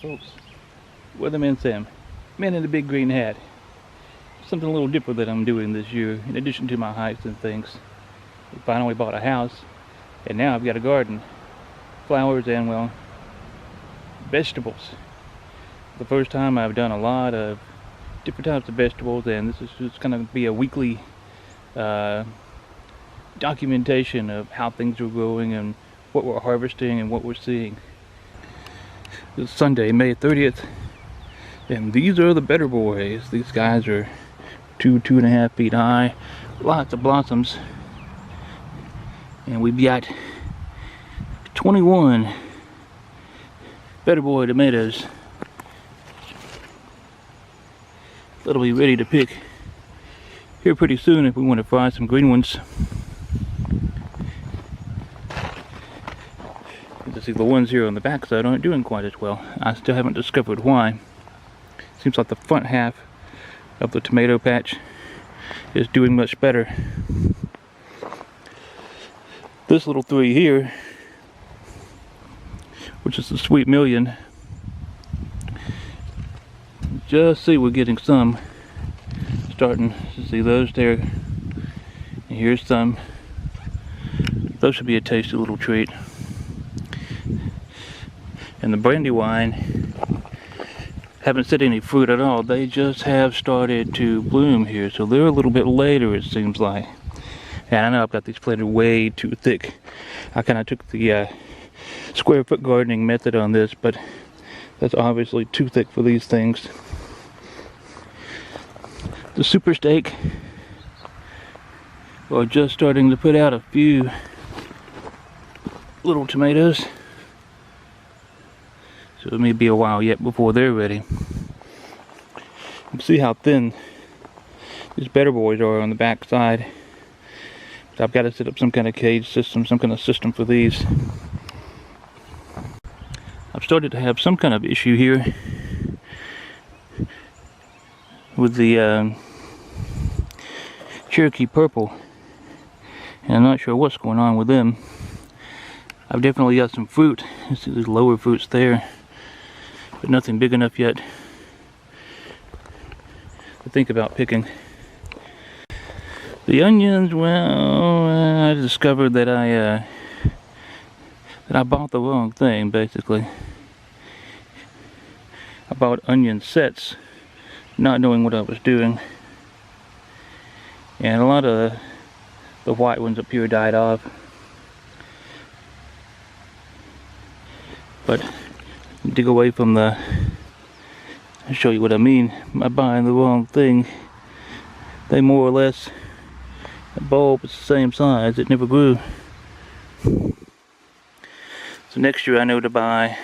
folks. Weatherman Sam, man in the big green hat. Something a little different that I'm doing this year, in addition to my hikes and things. We finally bought a house, and now I've got a garden. Flowers and, well, vegetables. The first time I've done a lot of different types of vegetables, and this is just going to be a weekly documentation of how things are growing and what we're harvesting and what we're seeing. It's Sunday, May 30th, and these are the better boys. These guys are 2.5 feet high, lots of blossoms, and we've got 21 better boy tomatoes that'll be ready to pick here pretty soon if we want to fry some green ones. You can see the ones here on the back side aren't doing quite as well. I still haven't discovered why. Seems like the front half of the tomato patch is doing much better. This little three here, which is the Sweet Million, just see we're getting some starting to see those there, and here's some. Those should be a tasty little treat. And the Brandywine haven't set any fruit at all. They just have started to bloom here, so they're a little bit later, it seems like. And I know I've got these planted way too thick. I kind of took the square foot gardening method on this, but that's obviously too thick for these things. The Super Steak are just starting to put out a few little tomatoes, so it may be a while yet before they're ready. You can see how thin these better boys are on the back side. But I've got to set up some kind of cage system, some kind of system for these. I've started to have some kind of issue here with the Cherokee Purple, and I'm not sure what's going on with them. I've definitely got some fruit. You see these lower fruits there, but nothing big enough yet to think about picking. The onions, well, I discovered that I bought the wrong thing, basically. I bought onion sets, not knowing what I was doing. And a lot of the white ones up here died off. But dig away from the, I'll show you what I mean by buying the wrong thing. They more or less, the bulb is the same size, it never grew. So next year I know to buy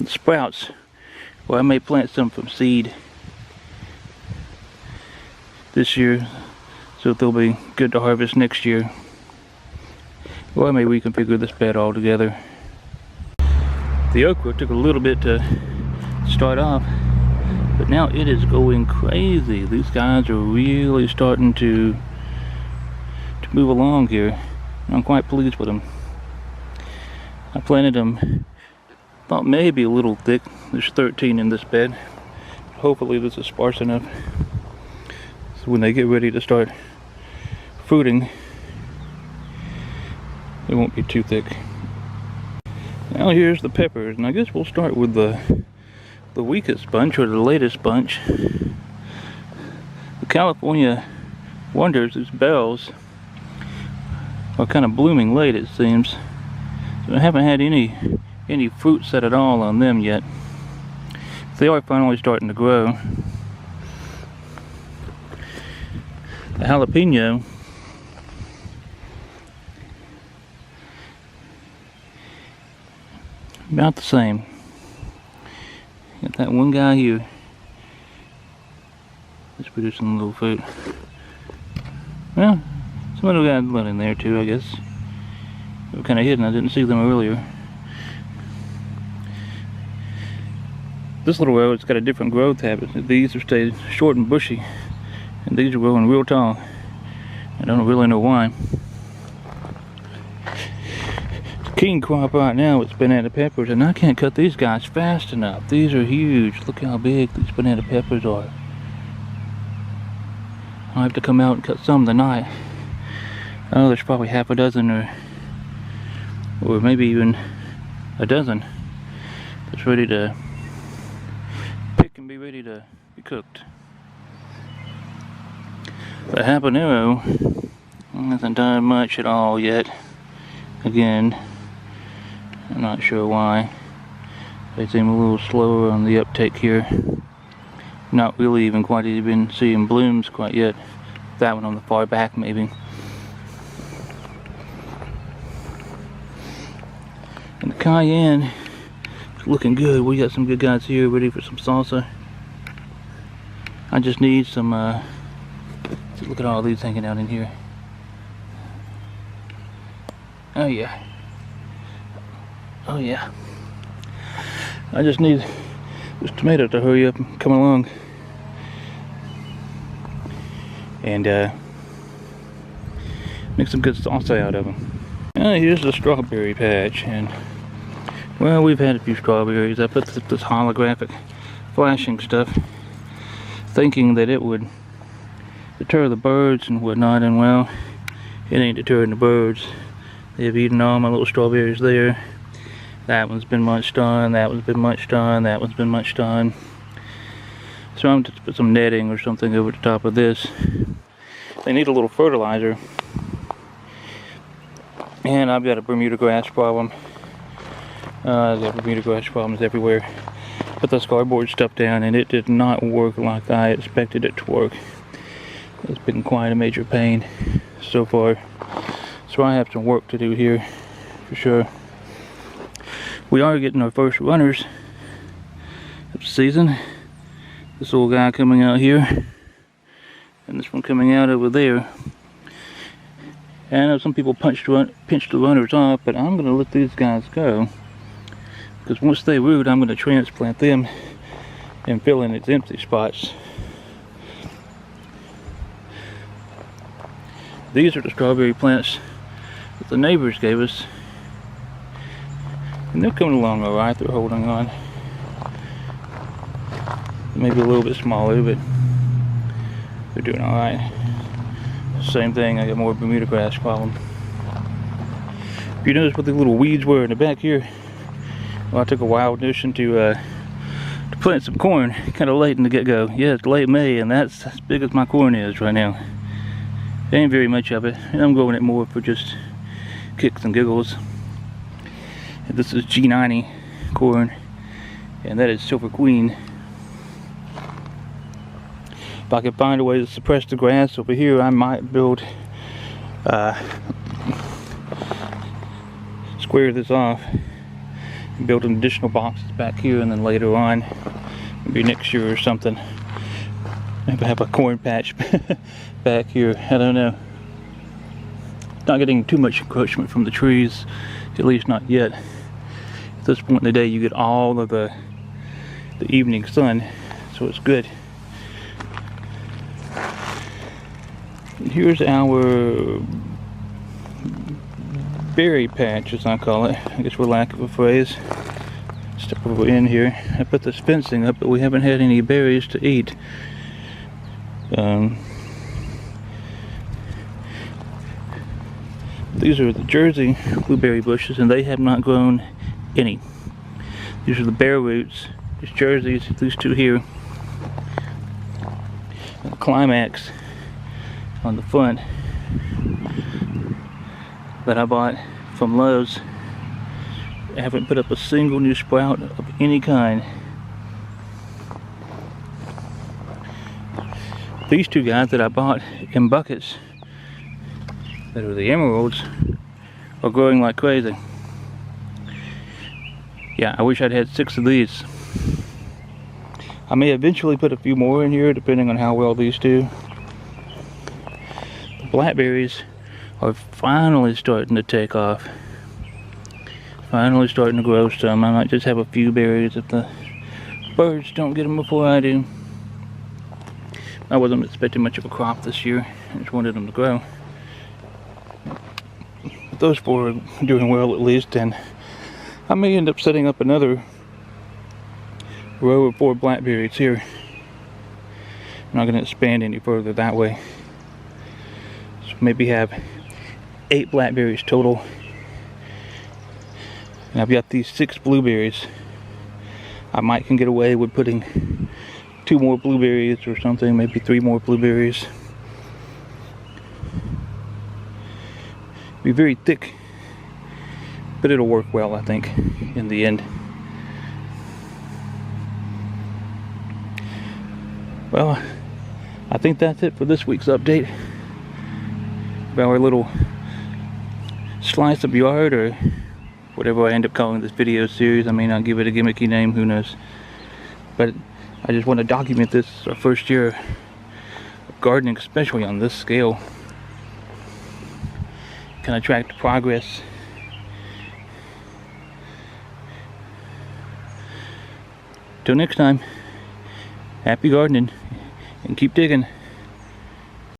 sprouts, or I may plant some from seed this year, so they'll be good to harvest next year. Or I may reconfigure this bed altogether. The okra took a little bit to start off, but now it is going crazy. These guys are really starting to move along here. I'm quite pleased with them. I planted them, thought maybe a little thick. There's 13 in this bed. Hopefully this is sparse enough, so when they get ready to start fruiting, they won't be too thick. Now here's the peppers, and I guess we'll start with the weakest bunch, or the latest bunch. The California Wonders, these bells, are kind of blooming late, it seems. So I haven't had any fruit set at all on them yet. They are finally starting to grow. The jalapeno, about the same. Got that one guy here that's producing a little fruit. Well, some other guys went in there too, I guess. They were kind of hidden, I didn't see them earlier. This little row, it's got a different growth habit. These have stayed short and bushy, and these are growing real tall. I don't really know why. king crop right now with banana peppers, and I can't cut these guys fast enough. These are huge. Look how big these banana peppers are. I'll have to come out and cut some tonight. Oh, there's probably half a dozen or maybe even a dozen that's ready to pick and be ready to be cooked. The habanero hasn't done much at all yet. Again, I'm not sure why. They seem a little slower on the uptake here. Not really even quite even seeing blooms quite yet. That one on the far back maybe. And the cayenne is looking good. We got some good guys here ready for some salsa. I just need some, look at all these hanging out in here. Oh yeah. Oh yeah. I just need this tomato to hurry up and come along. And make some good salsa out of them. Here's the strawberry patch, and well, we've had a few strawberries. I put this holographic flashing stuff thinking that it would deter the birds and whatnot, and well, it ain't deterring the birds. They've eaten all my little strawberries there. That one's been munched on, that one's been munched on, that one's been munched on. So I'm just put some netting or something over the top of this. They need a little fertilizer. And I've got a Bermuda grass problem. I've got Bermuda grass problems everywhere. Put this cardboard stuff down and it did not work like I expected it to work. It's been quite a major pain so far. So I have some work to do here for sure. We are getting our first runners of the season. This little guy coming out here and this one coming out over there. And I know some people pinch the runners off, but I'm going to let these guys go, because once they root, I'm going to transplant them and fill in its empty spots. These are the strawberry plants that the neighbors gave us, and they're coming along alright. They're holding on. Maybe a little bit smaller, but they're doing alright. Same thing, I got more Bermuda grass problem. If you notice what the little weeds were in the back here, well, I took a wild notion to plant some corn kind of late in the get-go. Yeah, it's late May, and that's as big as my corn is right now. There ain't very much of it, and I'm growing it more for just kicks and giggles. And this is G90 corn, and that is Silver Queen. If I could find a way to suppress the grass over here, I might build, square this off, and build an additional boxes back here, and then later on, maybe next year or something, maybe have a corn patch back here. I don't know. Not getting too much encroachment from the trees, at least not yet. At this point in the day, you get all of the evening sun, so it's good. And here's our berry patch, as I call it, I guess for lack of a phrase. Step over in here. I put this fencing up, but we haven't had any berries to eat. These are the Jersey blueberry bushes, and they have not grown any. These are the bare roots. These Jerseys, these two here. And the Climax on the front that I bought from Lowe's. I haven't put up a single new sprout of any kind. These two guys that I bought in buckets that are the emeralds are growing like crazy. Yeah, I wish I'd had 6 of these. I may eventually put a few more in here depending on how well these do. The blackberries are finally starting to take off. Finally starting to grow some. I might just have a few berries if the birds don't get them before I do. I wasn't expecting much of a crop this year. I just wanted them to grow. But those 4 are doing well at least, and I may end up setting up another row of 4 blackberries here. I'm not going to expand any further that way. So maybe have 8 blackberries total. And I've got these 6 blueberries. I might can get away with putting 2 more blueberries or something, maybe 3 more blueberries. Be very thick, but it'll work well, I think, in the end. Well, I think that's it for this week's update about our little slice of yard, or whatever I end up calling this video series. I may not give it a gimmicky name, who knows. But I just want to document this. It's our first year of gardening, especially on this scale. Kind of track the progress. Till next time, happy gardening and keep digging.